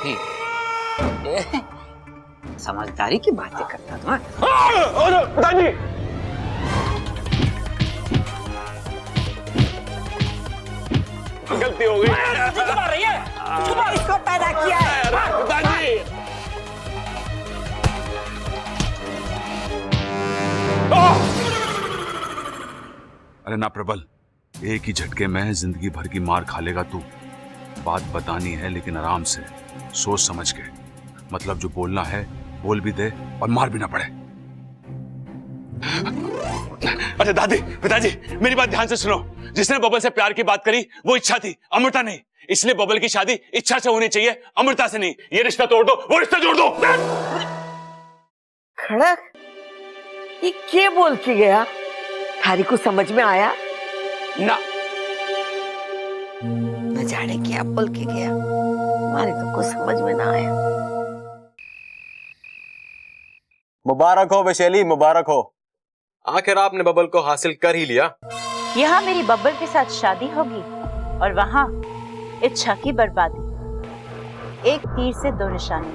ठीक। समझदारी की बातें करता था। पिताजी, गलती हो गई। इसको पैदा किया है पिताजी। अरे ना प्रबल, एक ही झटके में जिंदगी भर की मार खा लेगा तू। बात बतानी है लेकिन आराम से, सोच समझ के। मतलब जो बोलना है बोल भी दे और मार भी ना पड़े। अरे दादी, पिताजी मेरी बात ध्यान से सुनो। जिसने बबल से प्यार की बात करी वो इच्छा थी, अमृता नहीं। इसलिए बबल की शादी इच्छा से होनी चाहिए, अमृता से नहीं। ये रिश्ता तोड़ दो, वो रिश्ता जोड़ दो। खड़क, ये क्या बोल के गया? थारी को समझ में आया ना? न जाने क्या बोल के गया, हमारे तो कुछ समझ में ना आया। मुबारक हो वैशाली, मुबारक हो। आखिर आपने बबल को हासिल कर ही लिया। यहाँ मेरी बब्बल के साथ शादी होगी और वहाँ इच्छा की बर्बादी। एक तीर से दो निशाने।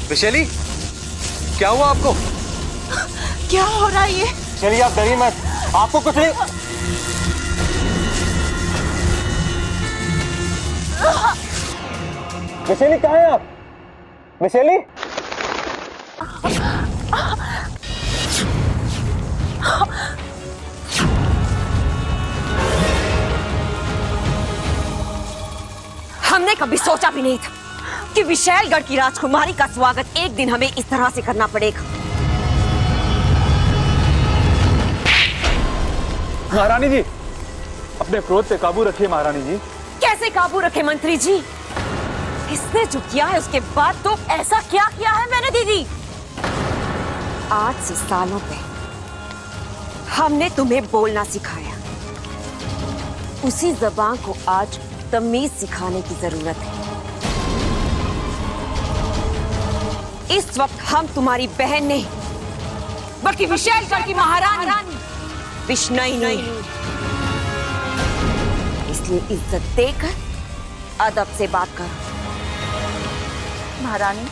वैशाली, क्या हुआ आपको? क्या हो रहा है ये? चलिए आप डरिए मत, आपको कुछ नहीं। वैशाली कहाँ हैं आप? वैशाली, हमने कभी सोचा भी नहीं था कि विशालगढ़ की राजकुमारी का स्वागत एक दिन हमें इस तरह से करना पड़ेगा। महारानी जी, अपने क्रोध पे काबू रखिए महारानी जी। कैसे काबू रखे मंत्री जी? इसने जो किया है उसके बाद तो ऐसा क्या किया है मैंने दीदी? आज से सालों पहले हमने तुम्हें बोलना सिखाया, उसी जबान को आज तमीज सिखाने की जरूरत है। इस वक्त हम तुम्हारी बहन नहीं बल्कि विशालगढ़ की महारानी विष्णुनी है। इसलिए इज्जत देकर अदब से बात करो। महारानी,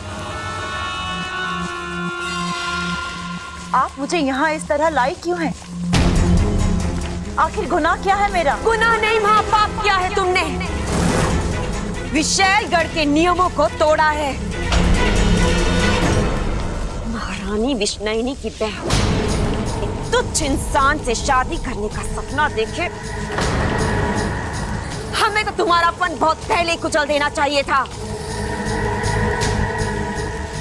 आप मुझे यहाँ इस तरह लाई क्यों हैं? आखिर गुनाह क्या है मेरा? गुनाह नहीं मां, पाप किया है तुमने। विशालगढ़ के नियमों को तोड़ा है। महारानी विष्णुनी की बहन एक तुच्छ इंसान से शादी करने का सपना देखे, हमें तो तुम्हारापन बहुत पहले कुचल देना चाहिए था।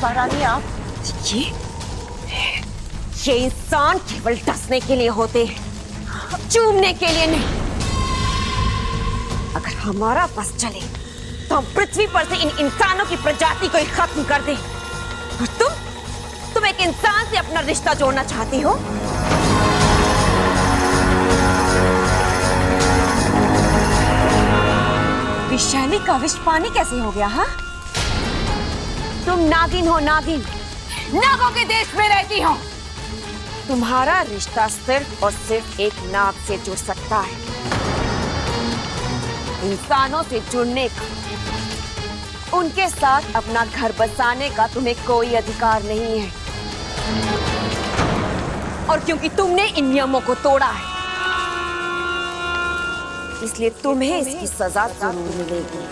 महारानी, आप ये इंसान केवल डसने के लिए होते हैं, चूमने के लिए नहीं। अगर हमारा बस चले तो हम पृथ्वी पर से इन इंसानों की प्रजाति को ही खत्म कर दें। और तुम एक इंसान से अपना रिश्ता जोड़ना चाहती हो? विशाली का विष पानी कैसे हो गया? हाँ, तुम नागिन हो, नागिन। नागों के देश में रहती हो। तुम्हारा रिश्ता सिर्फ और सिर्फ एक नाग से जुड़ सकता है। इंसानों से जुड़ने का, उनके साथ अपना घर बसाने का तुम्हें कोई अधिकार नहीं है। और क्योंकि तुमने इन नियमों को तोड़ा है, इसलिए तुम्हें इसकी सजा जरूर मिलेगी।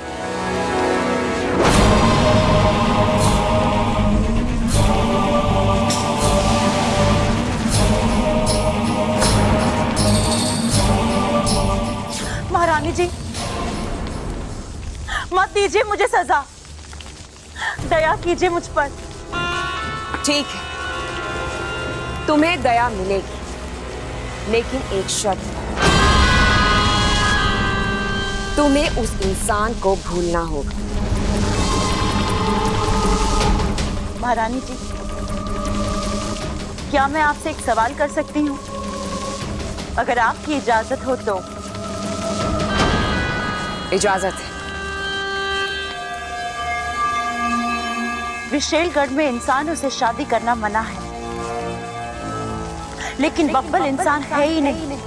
महारानी जी, मत दीजिए मुझे सजा, दया कीजिए मुझ पर। ठीक है, तुम्हें दया मिलेगी, लेकिन एक शर्त है। तुम्हें उस इंसान को भूलना होगा। महारानी जी, क्या मैं आपसे एक सवाल कर सकती हूँ? अगर आपकी इजाजत हो तो। इजाजत है। विशेलगढ़ में इंसानों से शादी करना मना है, लेकिन बब्बल इंसान है ही नहीं।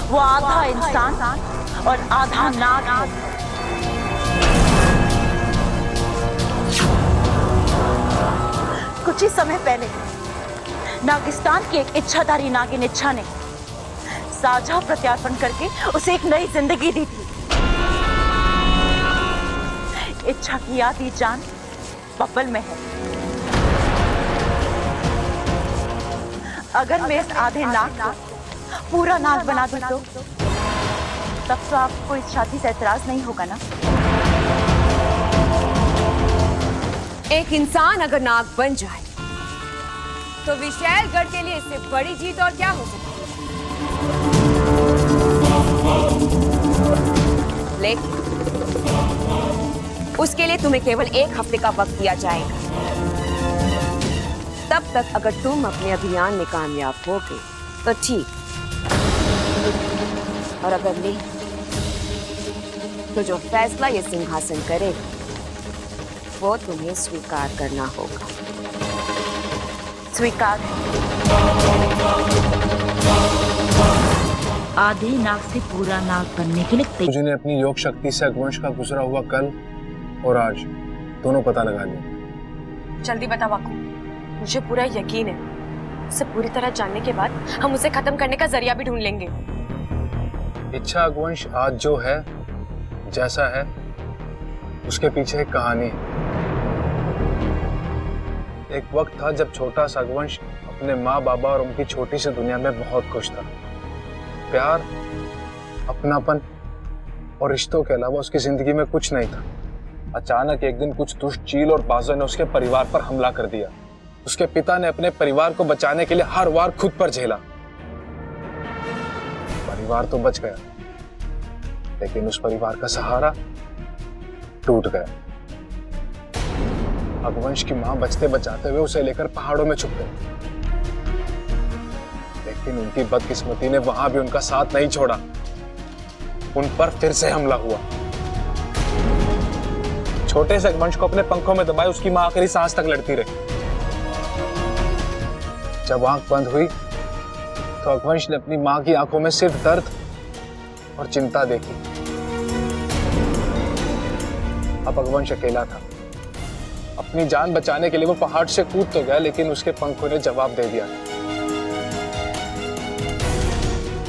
वो आधा इंसान और आधा नाग है। कुछ ही समय पहले नागिस्तान की एक इच्छाधारी नागिन इच्छा ने साझा प्रत्यार्पण करके उसे एक नई जिंदगी दी थी। इच्छा की आधी जान बब्बल में है। अगर मैं इस आधे नाग को पूरा नाग बना दूं तो तब तो आपको इस शादी से एतराज नहीं होगा ना? एक इंसान अगर नाग बन जाए तो विशेलगढ़ के लिए इससे बड़ी जीत और क्या हो सकती है। लेकिन उसके लिए तुम्हें केवल 1 हफ्ते का वक्त दिया जाएगा। तब तक अगर तुम अपने अभियान में कामयाब होगे तो ठीक, और अगर नहीं तो जो फैसला ये सिंहासन करेगा वो तुम्हें स्वीकार करना होगा। स्वीकार। आधे नाग से पूरा नाग बनने के लिए तुझे ने अपनी योग शक्ति से रघुवंश का गुजरा हुआ कल और आज दोनों पता लगा लिया। जल्दी बता वाकू, मुझे पूरा यकीन है उसे पूरी तरह जानने के बाद हम उसे खत्म करने का जरिया भी ढूंढ लेंगे। इच्छा रघुवंश आज जो है, जैसा है, उसके पीछे एक कहानी है। एक वक्त था जब छोटा सा रघुवंश अपने माँ बाबा और उनकी छोटी सी दुनिया में बहुत खुश था। प्यार, अपनापन और रिश्तों के अलावा उसकी जिंदगी में कुछ नहीं था। अचानक एक दिन कुछ दुष्ट चील और बाजों ने उसके परिवार पर हमला कर दिया। उसके पिता ने अपने परिवार को बचाने के लिए हर वार खुद पर झेला। परिवार तो बच गया, लेकिन उस परिवार का सहारा टूट गया। रघुवंश की मां बचते बचाते हुए उसे लेकर पहाड़ों में छुप गई, लेकिन उनकी बदकिस्मती ने वहां भी उनका साथ नहीं छोड़ा। उन पर फिर से हमला हुआ। छोटे से रघुवंश को अपने पंखों में दबाए उसकी मां आखिरी सांस तक लड़ती रही। जब आंख बंद हुई तो रघुवंश ने अपनी मां की आंखों में सिर्फ दर्द और चिंता देखी। अब रघुवंश अकेला था। अपनी जान बचाने के लिए वो पहाड़ से कूद तो गया, लेकिन उसके पंखों ने जवाब दे दिया।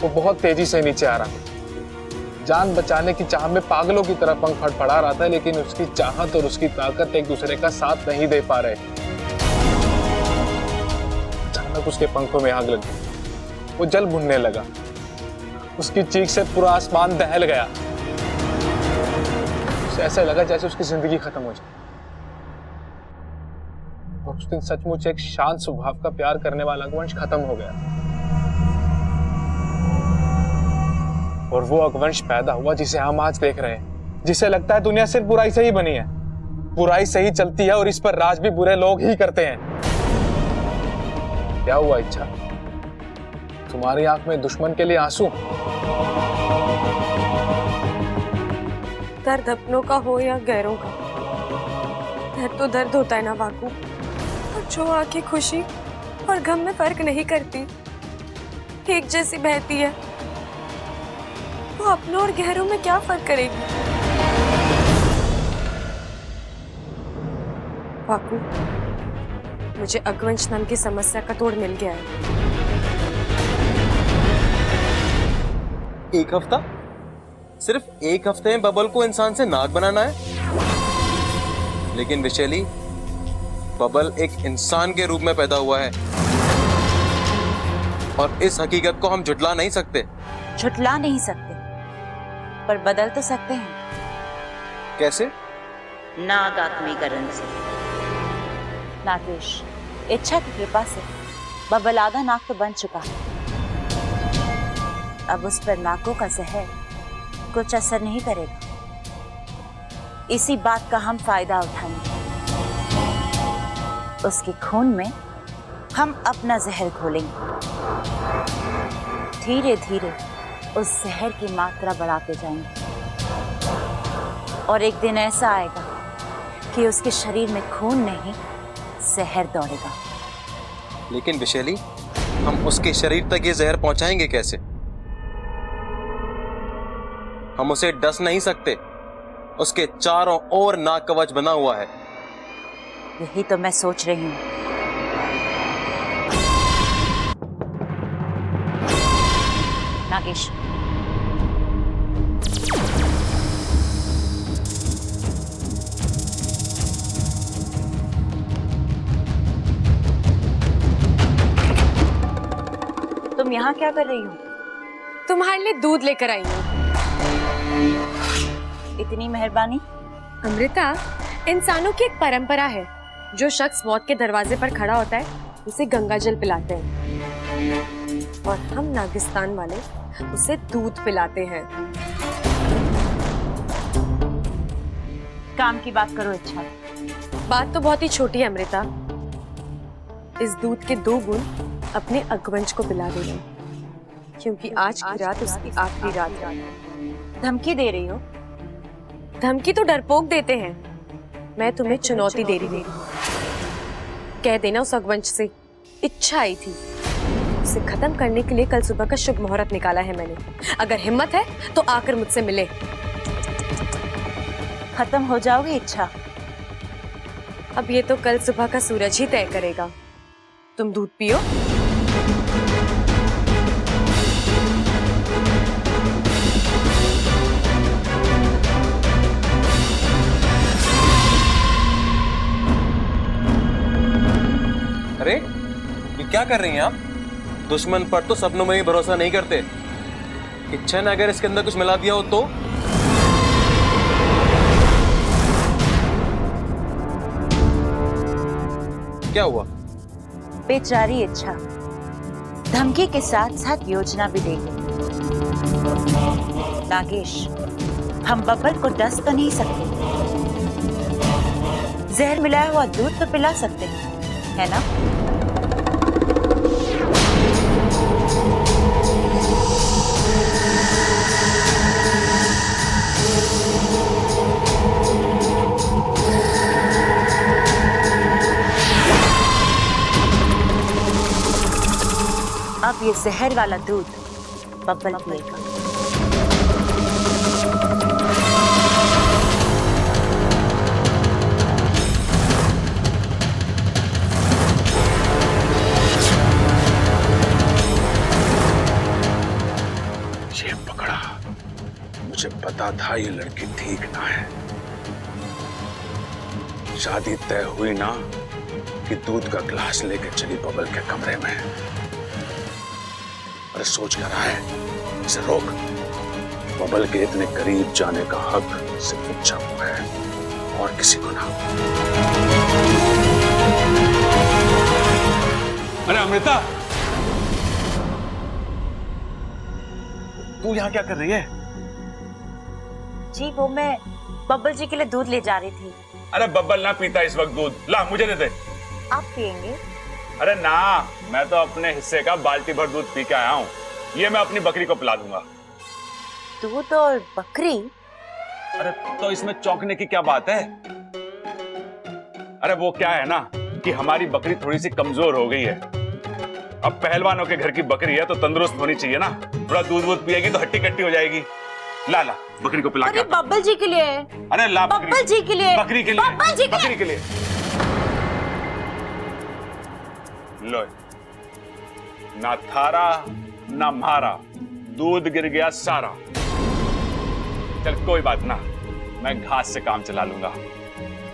वो बहुत तेजी से नीचे आ रहा था। जान बचाने की चाह में पागलों की तरह पंख फड़फड़ा रहा था, लेकिन उसकी चाहत और उसकी ताकत एक दूसरे का साथ नहीं दे पा रहे। अचानक उसके पंखों में आग लग गई। वो जल भुनने लगा। उसकी चीख से पूरा आसमान दहल गया। उसे ऐसा लगा जैसे उसकी जिंदगी खत्म हो जाए। और उस दिन सचमुच एक शांत स्वभाव का प्यार करने वाला रघुवंश खत्म हो गया, और वो रघुवंश पैदा हुआ जिसे हम आज देख रहे हैं, जिसे लगता है दुनिया सिर्फ बुराई से ही बनी है, बुराई से ही चलती है और इस पर राज भी बुरे लोग ही करते हैं। क्या हुआ इच्छा? तुम्हारी आंख में दुश्मन के लिए आंसू? दर्द अपनों का हो या गैरों का, दर्द तो दर्द होता है ना वाकू। और जो आंखें खुशी और गम में फर्क नहीं करती, एक जैसी बहती है, वो अपनों और गहरों में क्या फर्क करेगी? वाकू, मुझे रघुवंश नाम की समस्या का तोड़ मिल गया है। 1 हफ्ता? सिर्फ 1 हफ्ते में बबल को इंसान से नाग बनाना है? लेकिन विशैली, बबल एक इंसान के रूप में पैदा हुआ है, और इस हकीकत को हम झुटला नहीं सकते। झुटला नहीं सकते, पर बदल तो सकते हैं। कैसे? नाग आत्मीकरण से। नागेश, इच्छा की कृपा से बबल आधा नाग तो बन चुका है। अब उस पर नागों का जहर कुछ असर नहीं करेगा। इसी बात का हम फायदा उठाएंगे। उसके खून में हम अपना जहर घोलेंगे। धीरे धीरे उस जहर की मात्रा बढ़ाते जाएंगे और एक दिन ऐसा आएगा कि उसके शरीर में खून नहीं, जहर दौड़ेगा। लेकिन विशैली, हम उसके शरीर तक ये जहर पहुंचाएंगे कैसे? हम उसे डस नहीं सकते। उसके चारों ओर नाग कवच बना हुआ है। यही तो मैं सोच रही हूं। नागेश, तुम यहाँ क्या कर रही हो? तुम्हारे लिए दूध लेकर आई हूँ। इतनी मेहरबानी। अमृता, इंसानों की एक परंपरा है, जो शख्स मौत के दरवाजे पर खड़ा होता है उसे गंगा जल पिलाते हैं, और हम नागिस्तान वाले उसे दूध पिलाते हैं। काम की बात करो। अच्छा, बात तो बहुत ही छोटी है अमृता। इस दूध के 2 गुण अपने अगवंश को पिला देना, क्योंकि आज की रात उसकी आखिरी रात है। धमकी दे रही हो? धमकी तो डरपोक देते हैं, मैं तुम्हें चुनौती दे रही हूँ। कह देना उस अगवंश से इच्छा आई थी, उसे खत्म करने के लिए कल सुबह का शुभ मुहूर्त निकाला है मैंने। अगर हिम्मत है तो आकर मुझसे मिले। खत्म हो जाओगी इच्छा? अब ये तो कल सुबह का सूरज ही तय करेगा। तुम दूध पियो। अरे, ये क्या कर रही हैं आप? दुश्मन पर तो सपनों में ही भरोसा नहीं करते। इच्छा ने अगर इसके अंदर कुछ मिला दिया हो तो? क्या हुआ? बेचारी इच्छा धमकी के साथ साथ योजना भी देगी। नागेश, हम बब्बल को डस तो नहीं सकते, जहर मिलाया हुआ दूध तो पिला सकते हैं, है ना? अब ये जहर वाला दूध बब्बल पिएगा। ये पकड़ा, मुझे पता था ये लड़की ठीक ना है। शादी तय हुई ना कि दूध का ग्लास लेके चली बबल के कमरे में। अरे सोच कर रहा है, इसे रोक। बबल के इतने करीब जाने का हक सिर्फ इच्छा को है और किसी को ना। अरे अमृता, तू यहाँ क्या कर रही है? जी वो मैं बब्बल जी के लिए दूध ले जा रही थी। अरे बब्बल ना पीता इस वक्त दूध, ला मुझे दे दे। आप पियेंगे? अरे ना, मैं तो अपने हिस्से का बाल्टी भर दूध पी के आया हूँ। ये मैं अपनी बकरी को पिला दूंगा। दूध और बकरी? अरे तो इसमें चौंकने की क्या बात है? अरे वो क्या है ना कि हमारी बकरी थोड़ी सी कमजोर हो गई है। अब पहलवानों के घर की बकरी है तो तंदुरुस्त होनी चाहिए ना। थोड़ा दूध वूध पिएगी तो हट्टी कट्टी हो जाएगी। ला ला बकरी को पिला के। अरे बब्बल जी के लिए। अरे ला बब्बल जी के लिए। बकरी के लिए। बब्बल जी बकरी के लिए। लो, ना थारा ना मारा, दूध गिर गया सारा। चल कोई बात ना, मैं घास से काम चला लूंगा।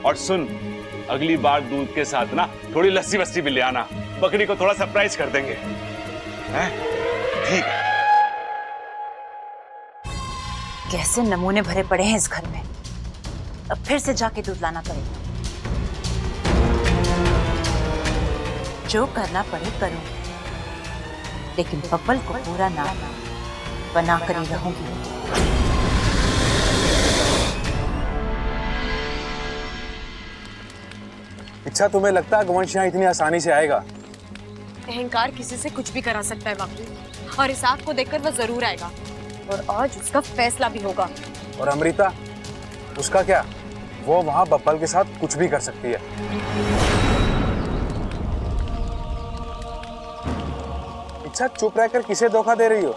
और सुन, अगली बार दूध के साथ ना थोड़ी लस्सी वस्सी भी ले आना, बकरी को थोड़ा सरप्राइज कर देंगे। हैं? ठीक है। कैसे नमूने भरे पड़े हैं इस घर में। अब फिर से जाके दूध लाना पड़ेगा। जो करना पड़े करूं, लेकिन बब्बल को पूरा ना बना कर ही रहूंगी। इच्छा तुम्हें लगता है अगवंश यहाँ इतनी आसानी से आएगा? अहंकार किसी से कुछ भी करा सकता है बापू, और इस आग को देखकर वह जरूर आएगा और आज उसका फैसला भी होगा। और अमृता, उसका क्या? वो वहां बब्बल के साथ कुछ भी कर सकती है। इच्छा चुप रहकर किसे धोखा दे रही हो,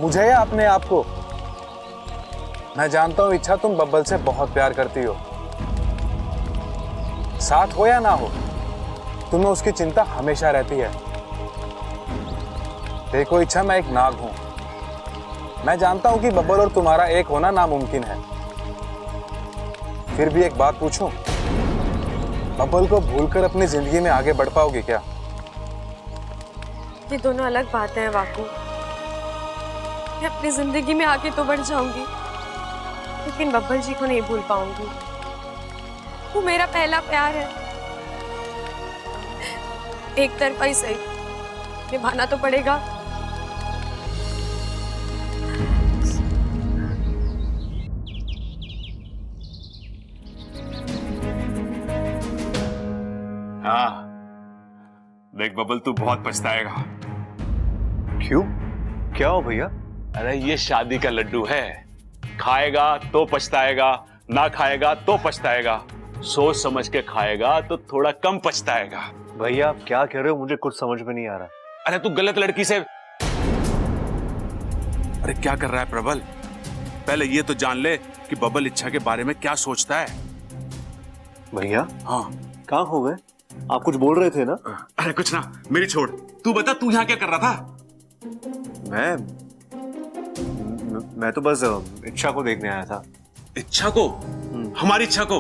मुझे या अपने आप को? मैं जानता हूं इच्छा, तुम बब्बल से बहुत प्यार करती हो। साथ हो या ना हो, तुम्हें उसकी चिंता हमेशा रहती है। देखो इच्छा, मैं एक नाग हूं। मैं जानता हूं कि बब्बल और तुम्हारा एक होना नामुमकिन है। फिर भी एक बात पूछूं, बब्बल को भूलकर अपनी जिंदगी में आगे बढ़ पाओगे क्या? ये दोनों अलग बातें हैं वाकू। मैं अपनी जिंदगी में आगे तो बढ़ जाऊंगी, लेकिन बब्बल जी को नहीं भूल पाऊंगी। वो मेरा पहला प्यार है। एक तरफा ही सही, निभाना तो पड़ेगा। हाँ, देख बबल, तू बहुत पछताएगा। क्यों? क्या हो भैया? अरे ये शादी का लड्डू है, खाएगा तो पछताएगा, ना खाएगा तो पछताएगा। सोच समझ के खाएगा तो थोड़ा कम पछताएगा। भैया आप क्या कह रहे हो? मुझे कुछ समझ में नहीं आ रहा। अरे तू गलत लड़की से। अरे क्या कर रहा है प्रबल? पहले ये तो जान ले कि बबल इच्छा के बारे में क्या सोचता है। भैया हाँ, कहाँ हो गए? आप कुछ बोल रहे थे ना? अरे कुछ ना, मेरी छोड़। तू बता, तू यहाँ क्या कर रहा था? मैं तो बस इच्छा को देखने आया था। इच्छा को? हमारी इच्छा को?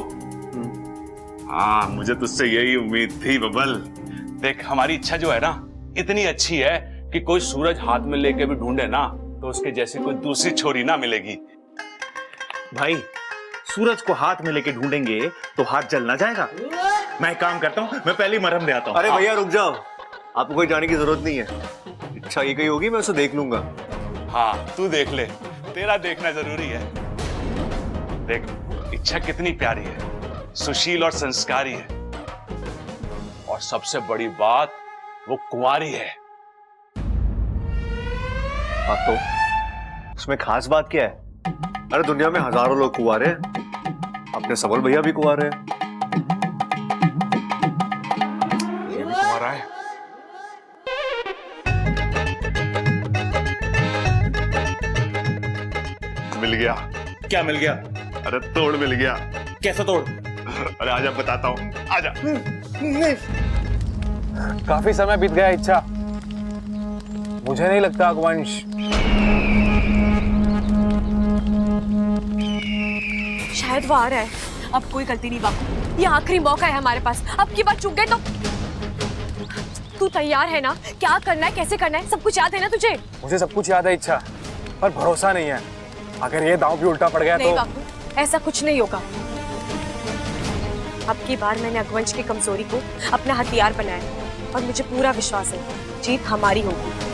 हाँ, मुझे तुझसे यही उम्मीद थी बबल। देख, हमारी इच्छा जो है ना, इतनी अच्छी है कि कोई सूरज हाथ में लेके भी ढूंढे ना तो उसके जैसी कोई दूसरी छोरी ना मिलेगी। भाई, सूरज को हाथ में लेके ढूंढेंगे तो हाथ जल ना जाएगा। मैं एक काम करता हूँ, मैं पहले मरहम ले आता हूँ। अरे भैया रुक जाओ, आपको कोई जाने की जरूरत नहीं है। इच्छा ये कहीं होगी, मैं उसे देख लूंगा। हाँ, तू देख ले, तेरा देखना जरूरी है। देख, इच्छा कितनी प्यारी है, सुशील और संस्कारी है, और सबसे बड़ी बात, वो कुंवारी है। हाँ तो उसमें खास बात क्या है? अरे दुनिया में हजारों लोग कुंवारे हैं, अपने सबल भैया भी कुंवारे हैं। ये भी कुंवारा है। मिल गया। क्या मिल गया? अरे तोड़ मिल गया। कैसा तोड़? अरे आजा, बताता हूँ, आजा। काफी समय बीत गया इच्छा, मुझे नहीं लगता अगवंश। शायद वो आ रहा है। अब कोई गलती नहीं बापू, ये आखिरी मौका है हमारे पास। अब की बात चूक गए तो। तू तैयार है ना? क्या करना है, कैसे करना है, सब कुछ याद है ना तुझे? मुझे सब कुछ याद है इच्छा, पर भरोसा नहीं है। अगर ये दांव भी उल्टा पड़ गया नहीं तो। बापू, ऐसा कुछ नहीं होगा। अब की बार मैंने अगवंश की कमजोरी को अपना हथियार बनाया और मुझे पूरा विश्वास है जीत हमारी होगी।